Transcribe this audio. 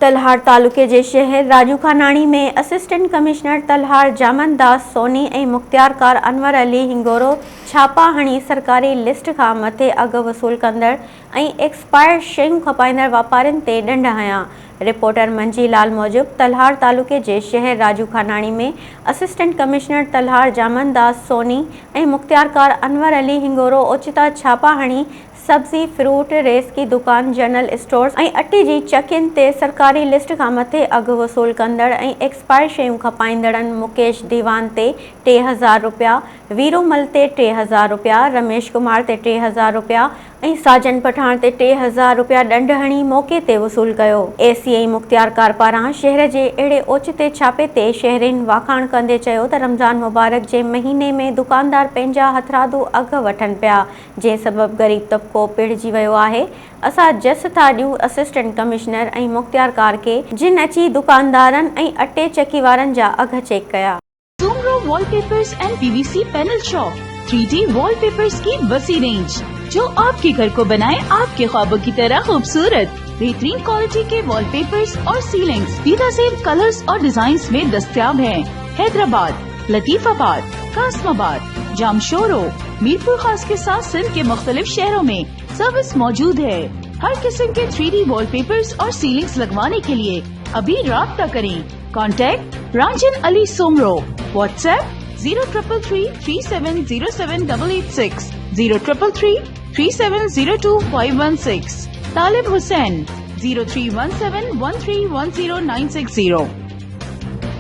तलहार तालुके जे शहर राजूखानाणी में असिस्टेंट कमिश्नर तलहार जामनदास सोनी ऐं मुख्तियारकार अनवर अली हिंगोरो छापा हणी सरकारी लिस्ट खां मथे अघु वसूल कंदड़ ऐं एक्सपायर्ड शयूं खपाईंदड़ वापारियुनि ते ॾंड हयां। रिपोर्टर मंजी लाल मूजिब तलहार तालुके जे शहर राजूखानाणी में असिस्टेंट कमिश्नर तलहार जामनदास सोनी ऐं मुख्तियारकार अनवर अली हिंगोरो ओचिता छापा हणी सब्जी फ्रूट रेस की दुकान जनरल स्टोर्स ऐं अटे जी चकियुनि ते सरकारी लिस्ट खां मथे अघु वसूल कंदड़ ऐं एक्सपायर शयूं खपाईंदड़नि मुकेश दीवान ते 3000 रुपया, वीरोमल ते 3000 रुपया, रमेश कुमार ते 3000 रुपया ऐं साजन पठाण ते 3000 रुपया ॾंड हणी मौक़े ते वसूल कयो। एसीआई मुख्तियारकार पारां शहर जे अहिड़े ओचिते छापे ते शहरीन वाखाण कंदे चयो त रमज़ान मुबारक जे महीने में दुकानदार पंहिंजा हथरादू अघु वठनि पिया, जंहिं सबबु ग़रीब तबिको पिड़जी वियो आहे। असां जस था ॾियूं असिस्टेंट कमिश्नर ऐं मुख्तियारकार के, जिन अची दुकानदारनि ऐं अटे चकी वारनि जा अघ चेक कया। Soomro wallpapers and PVC panel shop 3D wallpapers की वसी रेंज जो आपके घर को बनाए आपके ख्वाबों की तरह खूबसूरत। बेहतरीन क्वालिटी के वॉलपेपर्स और सीलिंग्स बेनज़ीर कलर्स और डिजाइन्स में दस्तयाब हैं। हैदराबाद, लतीफाबाद, कासमाबाद, जामशोरो, मीरपुर खास के साथ सिंध के मुख्तलिफ शहरों में सर्विस मौजूद है। हर किस्म के 3D वॉलपेपर्स और सीलिंग्स लगवाने के लिए अभी राब्ता करें। कॉन्टैक्ट रांझन अली सोमरो। व्हाट्सएप 0333370786, 03333702 516। तालिब हुसैन 031713109660।